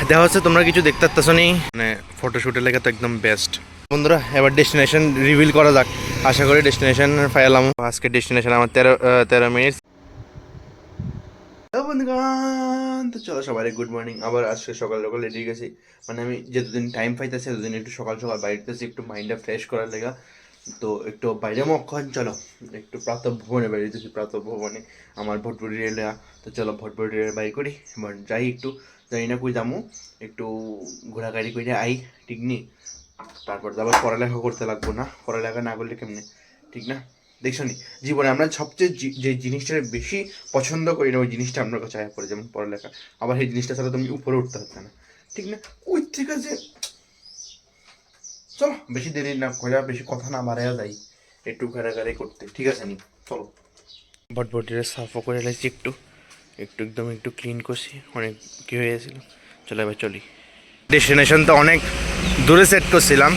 দেখা হচ্ছে তোমরা কিছু দেখতে পাচ্ছ নি, মানে ফটোশুটের লেগে তো একদম বেস্ট। বন্ধুরা এবার ডেস্টিনেশন রিভিল করা যাক। আশা করি ডেস্টিনেশন ফাইলাম। আজকে ডেস্টিনেশন আমার 13 মিনিট। বন্ধুগণ তো চলো সবাই গুড মর্নিং। আবার আজকে সকাল সকাল রেডি গেছি, মানে আমি যতদিন টাইম পাইতেছি ততদিন একটু সকাল সকাল বাইরেতেছি একটু মাইন্ডটা ফ্রেশ করার লেগা। তো একটু বাইরে মক্ষণ চলো একটু প্রাতঃ ভবনে বেরিয়েছি। প্রাতঃ ভবনে আমার ভটভটি রেলে, তো চলো ভটভটি রেলে বাই করি। এবার যাই একটু, জানি না কই যাবো, একটু ঘোরাঘুরি করে আই, ঠিক নি? তারপর আবার পড়ালেখা করতে লাগবো না, পড়ালেখা না করলে কেমনে, ঠিক না? দেখছো নি জীবনে আমরা সবচেয়ে যে জিনিসটা বেশি পছন্দ করি না ওই জিনিসটা আপনার কাছে আয়া পড়ে, যেমন পড়ালেখা। আবার সেই জিনিসটা ছাড়া তুমি উপরে উঠতে হচ্ছে না, ঠিক না? ওই ঠিক আছে, চলো বেশি দেরি না করে, বেশি কথা না বাড়াইয়া যাই, একটু ঘাড়াঘাড়ি করতে, ঠিক আছে নি? চলো বটবটিটা সাফও করে লাগছি, একটু একটু একদম একটু ক্লিন করছি, অনেক কি হয়ে গেছিল। চলো এবার চলি। ডেস্টিনেশন তো অনেক দূরে সেট করছিলাম,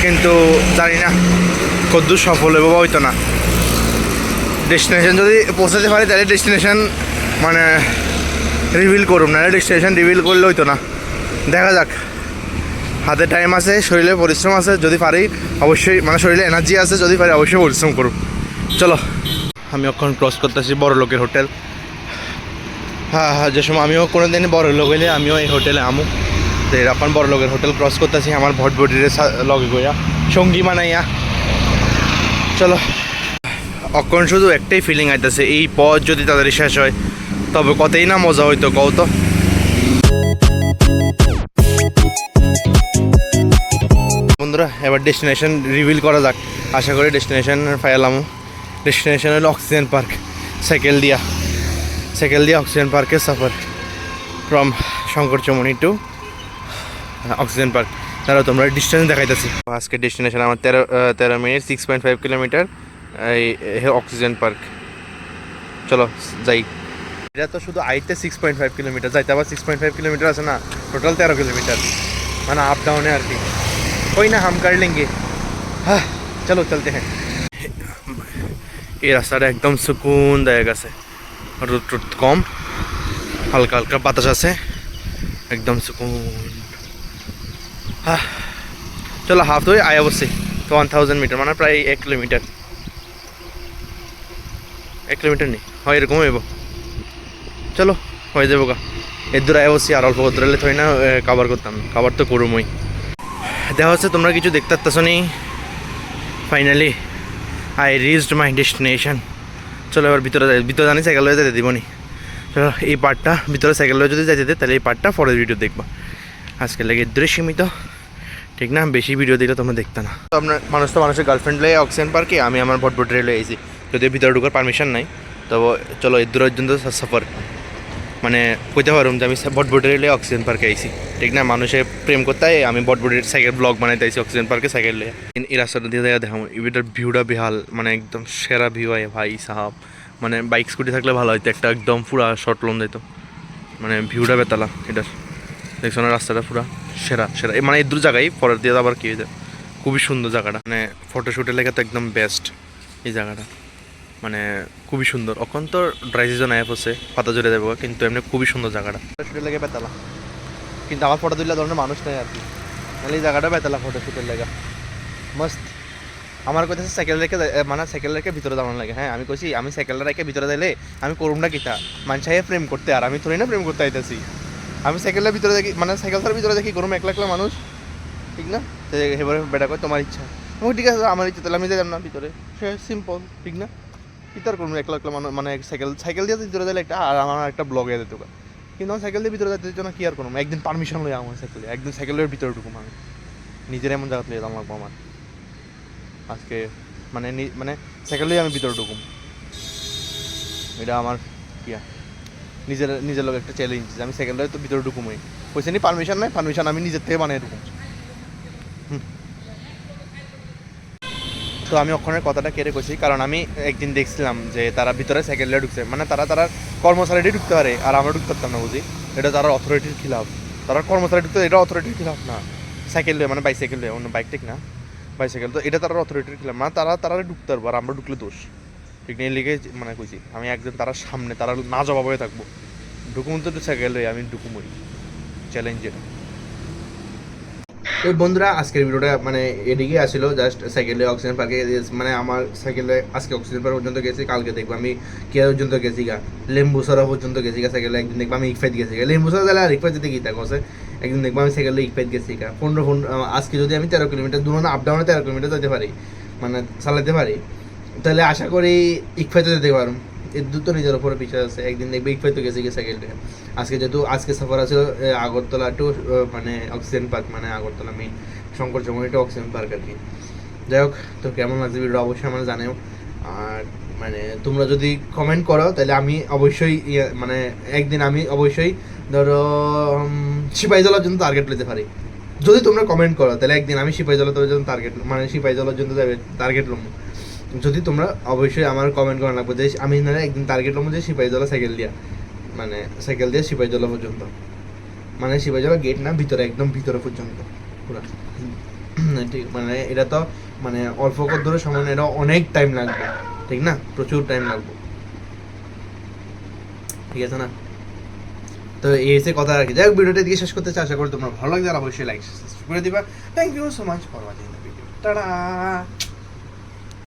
কিন্তু জানি না কতদূর সফল হইব বা হইতো না। ডেস্টিনেশন যদি পৌঁছাতে পারি তাহলে ডেস্টিনেশন মানে রিভিল করুম, না ডেস্টিনেশন রিভিল করলে হইতো না। দেখা যাক, হাতে টাইম আছে, শরীরে পরিশ্রম আছে, যদি পারি অবশ্যই, মানে শরীরে এনার্জি আছে, যদি পারি অবশ্যই পরিশ্রম করুম। চলো আমি এখন ক্রস করতেছি বড় লোকের হোটেল। হ্যাঁ হ্যাঁ, যে সময় আমিও কোনো দিন বড় লোক হইলে আমিও এই হোটেলে আমু। তো এরকম বড় লোকের হোটেল ক্রস করতেছি আমার ভটভটির লগে গইয়া সঙ্গী বানাইয়া। চলো অক্ষণ শুধু একটাই ফিলিং আইতেছে, এই পথ যদি তাড়াতাড়ি শেষ হয় তবে কতই না মজা হইতো, কও তো। বন্ধুরা এবার ডেস্টিনেশন রিভিল করা যাক। আশা করি ডেস্টিনেশন ফাইলাম। ডেস্টিনেশন হলো অক্সিজেন পার্ক। সাইকেল দিয়া অক্সিজেন পার্কে সফর from Shankar Chowmoni to oxygen park. তারা তোমরা ডিস্টেন্স দেখাইতেছি। আজকে ডেস্টিনেশন আমার 13 মিনিট 6.5 কিলোমিটার এই অক্সিজেন পার্ক। চলো যাই। এটা তো শুধু আইতে 6.5 কিলোমিটার, যাইতে আবার 6.5 কিলোমিটার আছে না, টোটাল 13 কিলোমিটার, মানে আপ ডাউনে আর কি। कोई ना हम कर लेंगे। हाँ चलो चलते हैं। এই রাস্তাটা একদম সুকুনদায়ক আছে, রোদ টোদ কম, হালকা হালকা বাতাস আছে, একদম সুকুন। হ্যাঁ চলো হাফ ওয়ে আয় অবশ্যই তো 1000 মিটার, মানে প্রায় 1 কিলোমিটার। 1 কিলোমিটার নেই, হয় এরকম হইব। চলো হয়ে যাবো গা, এর দূর আয় অবশ্যই। আর অল্প দূর হলে থই না কাভার করতাম, কাভার তো করুমই। দেখা হচ্ছে তোমরা কিছু দেখতে পাচ্ছ নি। Finally I reached my destination. চলো এবার ভিতরে জানি সাইকেল হয়ে যেতে দিব নি। চলো এই পার্টটা ভিতরে সাইকেল হয়ে যদি যাইতে তাহলে এই পার্টটা পরের ভিডিও দেখবা। আজকে লাগে দূরে সীমিত, ঠিক না? বেশি ভিডিও দিলে তোমরা দেখতে না। তো আপনার মানুষের গার্লফ্রেন্ড লয়ে অক্সিজেন পার্কে, আমি আমার ভটভটি রেলে এসেছি, যদিও ভিতরে ঢুকার পারমিশন নাই। তবে চলো এর দূর পর্যন্ত সফর, মানে কইতে পারুম যে আমি ভটভটি রেলে অক্সিজেন পার্কে আইছি, ঠিক না? মানুষের প্রেম করতে আমি ভটভটির সাইকেল ব্লগ বানাইতে আইছি অক্সিজেন পার্কে সাইকেল লিয়ে। এই রাস্তাটা দিয়ে দেখাম, এটার ভিউটা বিহাল, মানে একদম সেরা ভিউ হয় ভাই সাহাব। মানে বাইক স্কুটি থাকলে ভালো হইতো, একটা একদম পুরা শর্ট লোন দিত, মানে ভিউটা বেতালা এটার। দেখছো না রাস্তাটা পুরা সেরা সেরা, মানে এই দু জায়গায় পরের দিয়ে আবার কি হয়েছে, খুবই সুন্দর জায়গাটা, মানে ফটোশ্যুটের লেগে তো একদম বেস্ট এই জায়গাটা, মানে খুবই সুন্দর। এখন তো ড্রাই সিজন আয়া পড়ছে, পাতা জুড়ে দেবো, কিন্তু এমনি খুবই সুন্দর জায়গাটা। ফটোশ্যুটের লেগে বেতালা, কিন্তু আমার ফটো তুললে ধরনের মানুষ নেই আর কি, নাহলে এই জায়গাটা বেতালা ফটোশ্যুটের লেগে মস্ত। আমার কথা সাইকেল রেখে, মানে সাইকেল রেখে ভিতরে দাঁড়ানো লাগে। হ্যাঁ আমি কইছি আমি সাইকেল রেখে ভিতরে দিলে আমি করুম না কিতা, মানুষাই প্রেম করতে, আর আমি থোড়ি না প্রেম করতে আইতেছি। আমি সাইকেলের ভিতরে দেখি, মানে সাইকেল তার ভিতরে দেখি করুম একলা একলা মানুষ, ঠিক না? এবারে বেটা কয় তোমার ইচ্ছা, ও ঠিক আছে আমার ইচ্ছা, তাহলে আমি যাই না ভিতরে, সে সিম্পল, ঠিক না? কিতার করুন একলা একলা মানুষ, মানে সাইকেল দিয়ে ভিতরে দিলে একটা, আর আমার একটা ব্লগে দিতে, কিন্তু আমার সাইকেল দিয়ে ভিতরে যাইতে দিত না, কি আর করুম? একদিন পারমিশন লই আমার সাইকেলে, একদিন সাইকেলের ভিতরে ঢুকুম আমি, নিজের এমন জায়গা লিয়ে দাম লাগবো আমার আজকে, মানে মানে সাইকেলেই আমি ভিতরে ঢুকুম। এটা আমার কিয়া নিজের লোক একটা চ্যালেঞ্জ, আমি সাইকেলটা তো ভিতরে ঢুকুমই, কইছে নি পারমিশন নাই, পারমিশন আমি নিজের থেকে বানিয়ে ঢুকুম। তো আমি ওখানে কথাটা কেড়ে কইছি, কারণ আমি একদিন দেখছিলাম যে তারা ভিতরে সাইকেলে ঢুকছে, মানে তারা কর্মচারীটি ঢুকতে পারে, আর আমরা ঢুকতে পারতাম না, বুঝি? এটা তারা অথরিটির খিলাফ, তারা কর্মচারী ঢুকতে, এটা অথরিটির খিলাফ না। সাইকেল মানে বাইসাইকেল, অন্য বাইক ঠিক না, বাইসাইকেল, তো এটা তারা অথরিটির খিলাফ, মানে তারা ঢুকতে পারবো, আর আমরা ঢুকলে দোষ, ঠিক নেই লিগে মানে কইছি আমি একদিন তারা সামনে, তারা না জবাব হয়ে থাকবো, ঢুকুম তো একটু সাইকেল আমি ঢুকুমই, চ্যালেঞ্জ এটা। তো বন্ধুরা আজকের ভিডিওটা মানে এদিকে আসছিল, জাস্ট সাইকেলে অক্সিজেন পার্কে, মানে আমার সাইকেলে আজকে অক্সিজেন পার্ক পর্যন্ত গেছি, কালকে দেখবো আমি কেয়া পর্যন্ত গেছি গা, লেম্বুসরা পর্যন্ত গেছি গা সাইকেলে, একদিন দেখবো আমি ইকফাইত গেছি গা, লেম্বুসরা তাহলে আর ইকফাইত যেতে গীতা কছে, একদিন দেখবো আমি সাইকেলে ইকফাইত গেছি গা 15 আজকে যদি আমি 13 কিলোমিটার দূর আপ ডাউনে 13 কিলোমিটার যেতে পারি, মানে চালাতে পারি, তাহলে আশা করি ইকফাইতে যেতে পারবো। এর দুটো নিজের ওপরে পিছিয়ে আছে, একদিন দেখবে ইকফাইতে গেছি গিয়ে সাইকেল থেকে। আজকে যেহেতু আজকে সফর আছে আগরতলা টু মানে অক্সিজেন পার্ক, মানে Agartala main Shankar Chowmuhani to oxygen park আর কি। যাই হোক, তো কেমন লাগছে ভিডিও অবশ্যই আমার জানাও। আর মানে তোমরা যদি কমেন্ট করো তাহলে আমি অবশ্যই মানে একদিন আমি অবশ্যই ধরো সিপাহীজলার জন্য টার্গেট নিতে পারি। যদি তোমরা কমেন্ট করো তাহলে একদিন আমি সিপাহীজলার জন্য টার্গেট, মানে সিপাহীজলার জন্য টার্গেট লম। যদি তোমরা অবশ্যই আমার কমেন্ট করা লাগবে যে আমি না একদিন টার্গেট লম যে সিপাহীজলা সাইকেল দিয়া, মানে সাইকেল দিয়ে সিপাহীজলা পর্যন্ত, মানে সিপাহীজলা গেট না ভিতরে, একদম ভিতরে পর্যন্ত পুরো ঠিক। মানে এটা তো মানে অল্প কত ধরে সময় না, এটা অনেক টাইম লাগবে, ঠিক না, প্রচুর টাইম লাগবে, ঠিক আছে না। তো এই হচ্ছে কথা আর কি। যাই হোক, ভিডিওটা দিয়ে শেষ করতে চাই, আশা করি তোমরা ভালো লাগছে, আর অবশ্যই লাইক সাবস্ক্রাইব করে দিবা। Thank you so much for watching the video, tata.